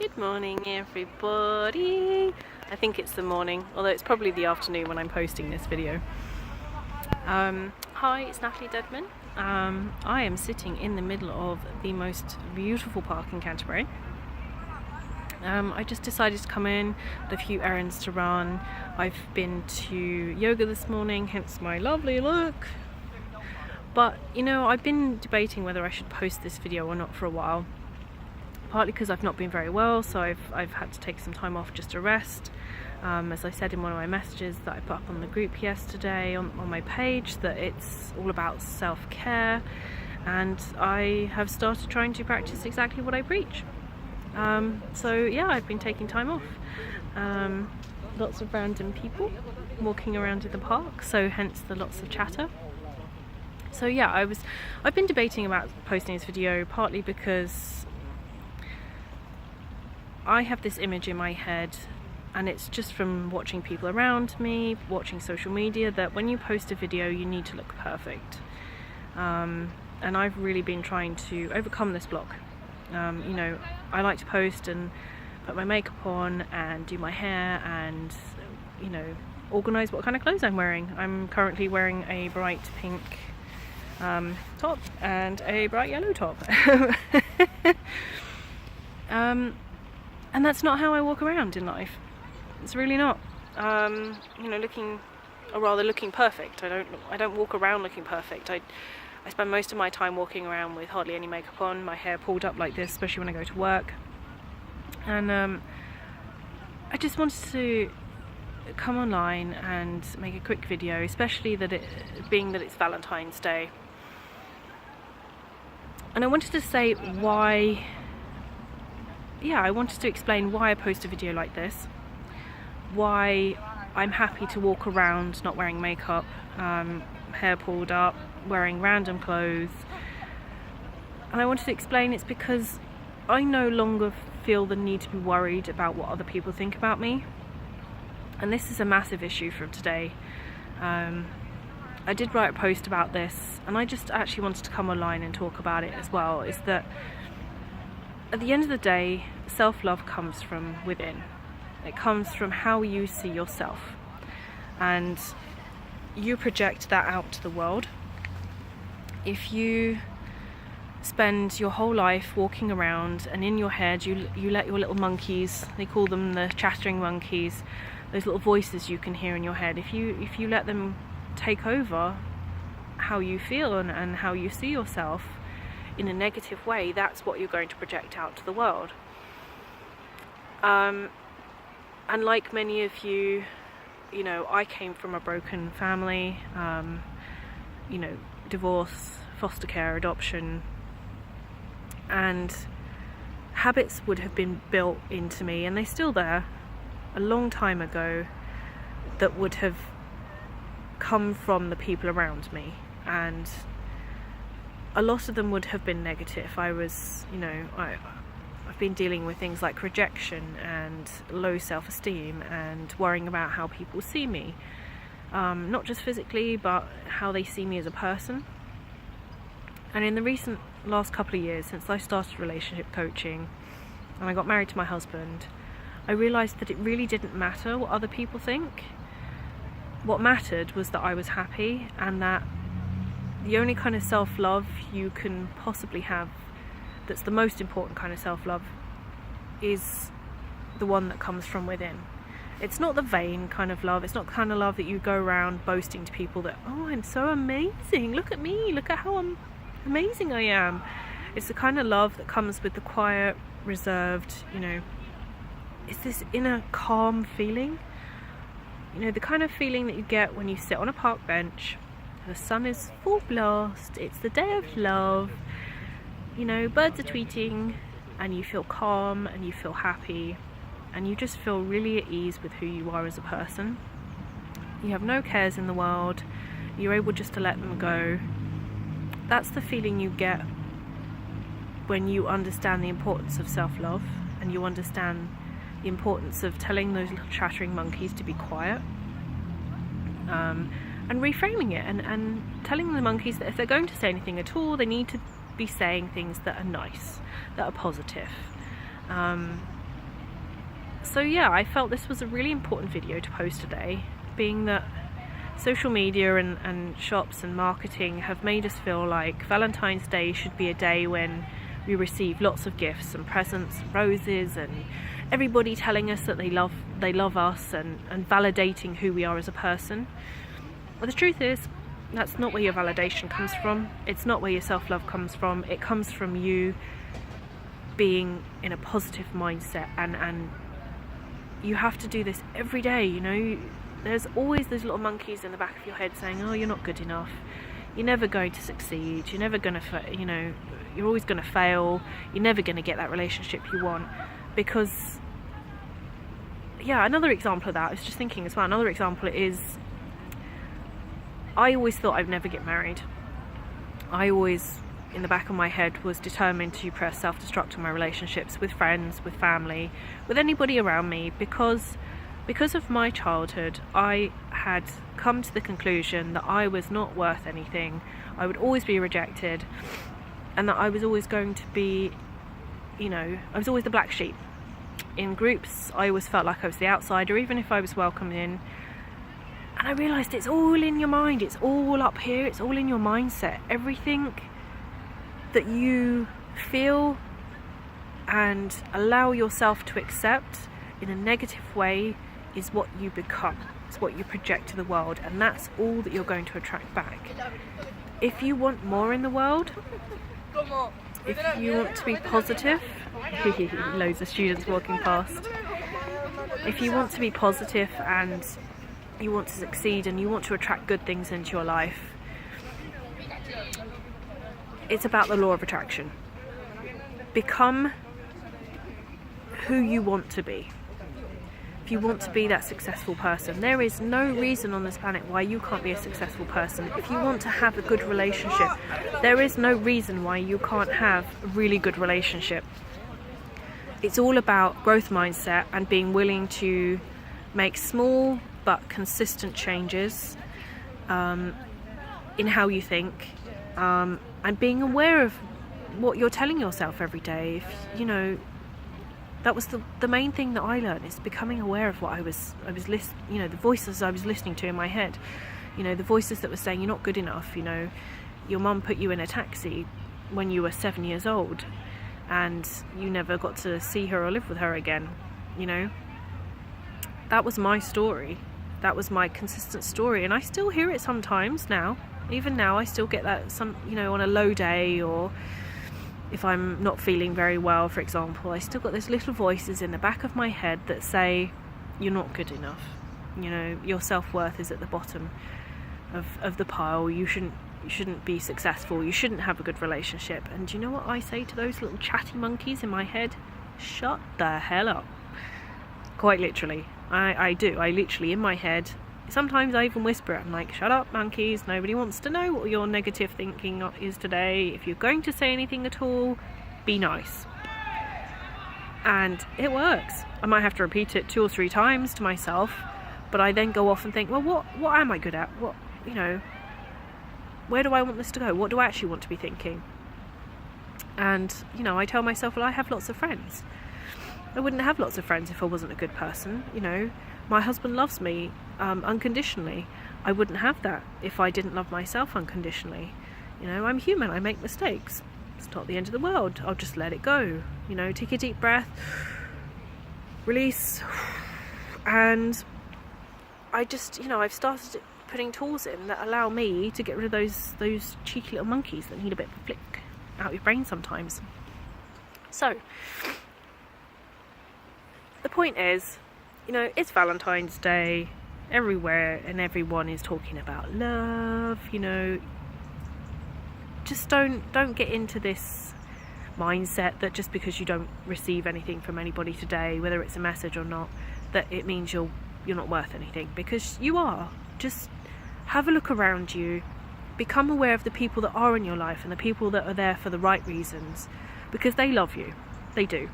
Good morning, everybody. I think it's the morning, although it's probably the afternoon when I'm posting this video. Hi, it's Natalie Deadman. I am sitting in the middle of the most beautiful park in Canterbury. I just decided to come in with a few errands to run. I've been to yoga this morning, hence my lovely look. But, you know, I've been debating whether I should post this video or not for a while. Partly because I've not been very well, so I've had to take some time off just to rest. As I said in one of my messages that I put up on the group yesterday on my page, that it's all about self-care, and I have started trying to practice exactly what I preach. So yeah, I've been taking time off. Lots of random people walking around in the park, so hence the lots of chatter. So yeah, I've been debating about posting this video, partly because I have this image in my head, and it's just from watching people around me, watching social media, that when you post a video you need to look perfect. And I've really been trying to overcome this block. You know, I like to post and put my makeup on and do my hair and, you know, organise what kind of clothes I'm wearing. I'm currently wearing a bright pink top and a bright yellow top. And that's not how I walk around in life. It's really not. You know, looking perfect. I don't walk around looking perfect. I spend most of my time walking around with hardly any makeup on, my hair pulled up like this, especially when I go to work. And I just wanted to come online and make a quick video, especially being that it's Valentine's Day. And I wanted to say why. Yeah, I wanted to explain why I post a video like this, why I'm happy to walk around not wearing makeup, hair pulled up, wearing random clothes. And I wanted to explain it's because I no longer feel the need to be worried about what other people think about me. And this is a massive issue from today. I did write a post about this, and I just actually wanted to come online and talk about it as well, is that at the end of the day, self-love comes from within. It comes from how you see yourself, and you project that out to the world. If you spend your whole life walking around and in your head you let your little monkeys, they call them the chattering monkeys, those little voices you can hear in your head, if you let them take over how you feel and how you see yourself in a negative way, that's what you're going to project out to the world. And like many of you, you know, I came from a broken family, you know, divorce, foster care, adoption, and habits would have been built into me, and they're still there, a long time ago, that would have come from the people around me, and a lot of them would have been negative. I've been dealing with things like rejection and low self-esteem and worrying about how people see me, not just physically, but how they see me as a person. And in the last couple of years, since I started relationship coaching and I got married to my husband, I realised that it really didn't matter what other people think. What mattered was that I was happy, and that the only kind of self-love you can possibly have, that's the most important kind of self-love, is the one that comes from within. It's not the vain kind of love. It's not the kind of love that you go around boasting to people that, oh, I'm so amazing, look at me, look at how amazing I am. It's the kind of love that comes with the quiet, reserved, you know, it's this inner calm feeling. You know, the kind of feeling that you get when you sit on a park bench, the sun is full blast, it's the day of love, you know, birds are tweeting, and you feel calm and you feel happy, and you just feel really at ease with who you are as a person. You have no cares in the world, you're able just to let them go. That's the feeling you get when you understand the importance of self-love, and you understand the importance of telling those little chattering monkeys to be quiet. And reframing it and telling the monkeys that if they're going to say anything at all, they need to be saying things that are nice, that are positive. So yeah, I felt this was a really important video to post today, being that social media and shops and marketing have made us feel like Valentine's Day should be a day when we receive lots of gifts and presents and roses and everybody telling us that they love us and validating who we are as a person. But the truth is, that's not where your validation comes from. It's not where your self-love comes from. It comes from you being in a positive mindset, and you have to do this every day, you know. There's always those little monkeys in the back of your head saying, oh, you're not good enough, you're never going to succeed, you're never going to, you're always going to fail, you're never going to get that relationship you want. Because, yeah, another example of that, I was just thinking as well, another example is, I always thought I'd never get married. I always, in the back of my head, was determined to press self-destruct in my relationships with friends, with family, with anybody around me, because of my childhood, I had come to the conclusion that I was not worth anything, I would always be rejected, and that I was always going to be, I was always the black sheep. In groups, I always felt like I was the outsider, even if I was welcomed in. And I realised it's all in your mind, it's all up here, it's all in your mindset. Everything that you feel and allow yourself to accept in a negative way is what you become. It's what you project to the world, and that's all that you're going to attract back. If you want more in the world, if you want to be positive, loads of students walking past. If you want to be positive and you want to succeed and you want to attract good things into your life, it's about the law of attraction. Become who you want to be. If you want to be that successful person, there is no reason on this planet why you can't be a successful person. If you want to have a good relationship, there is no reason why you can't have a really good relationship. It's all about growth mindset and being willing to make small but consistent changes in how you think, and being aware of what you're telling yourself every day. That was the main thing that I learned, is becoming aware of what I was listening, the voices I was listening to in my head, the voices that were saying you're not good enough, your mum put you in a taxi when you were 7 years old and you never got to see her or live with her again. That was my story. That was my consistent story, and I still hear it sometimes now. Even now I still get that on a low day, or if I'm not feeling very well, for example, I still got those little voices in the back of my head that say you're not good enough. Your self-worth is at the bottom of the pile. You shouldn't be successful. You shouldn't have a good relationship. And do you know what I say to those little chatty monkeys in my head? Shut the hell up. Quite literally. I do. I literally, in my head, sometimes I even whisper it. I'm like, shut up, monkeys. Nobody wants to know what your negative thinking is today. If you're going to say anything at all, be nice. And it works. I might have to repeat it 2 or 3 times to myself, but I then go off and think, well, what am I good at? Where do I want this to go? What do I actually want to be thinking? And, I tell myself, well, I have lots of friends. I wouldn't have lots of friends if I wasn't a good person. My husband loves me unconditionally. I wouldn't have that if I didn't love myself unconditionally. I'm human, I make mistakes. It's not the end of the world. I'll just let it go. Take a deep breath, release, and I just, I've started putting tools in that allow me to get rid of those cheeky little monkeys that need a bit of a flick out your brain sometimes. So the point is, it's Valentine's Day. Everywhere and everyone is talking about love. Just don't get into this mindset that just because you don't receive anything from anybody today, whether it's a message or not, that it means you're not worth anything, because you are. Just have a look around you. Become aware of the people that are in your life and the people that are there for the right reasons, because they love you. They do.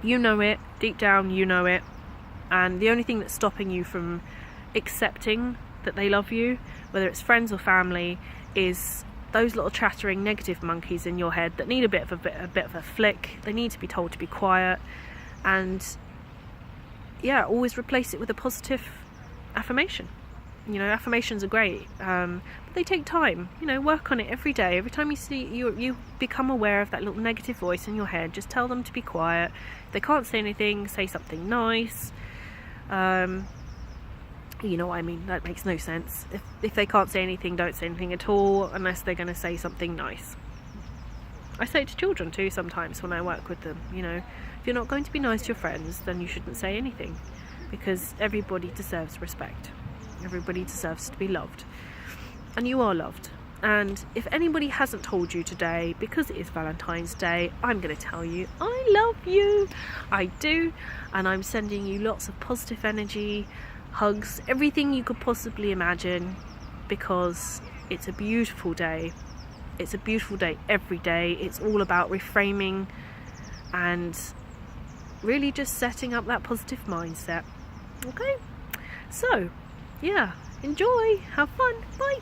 You know it. Deep down, you know it. And the only thing that's stopping you from accepting that they love you, whether it's friends or family, is those little chattering negative monkeys in your head that need a bit of a flick. They need to be told to be quiet. And yeah, always replace it with a positive affirmation. You know, affirmations are great, but they take time. You know, work on it every day. Every time you see you become aware of that little negative voice in your head, just tell them to be quiet. If they can't say anything, say something nice. You know what I mean? That makes no sense. If they can't say anything, don't say anything at all, unless they're going to say something nice. I say it to children too sometimes when I work with them. You know, if you're not going to be nice to your friends, then you shouldn't say anything, because everybody deserves respect. Everybody deserves to be loved, and you are loved. And if anybody hasn't told you today, because it is Valentine's Day, I'm going to tell you, I love you. I do. And I'm sending you lots of positive energy, hugs, everything you could possibly imagine, because it's a beautiful day. It's a beautiful day every day. It's all about reframing and really just setting up that positive mindset. Okay? So, yeah, enjoy, have fun, bye.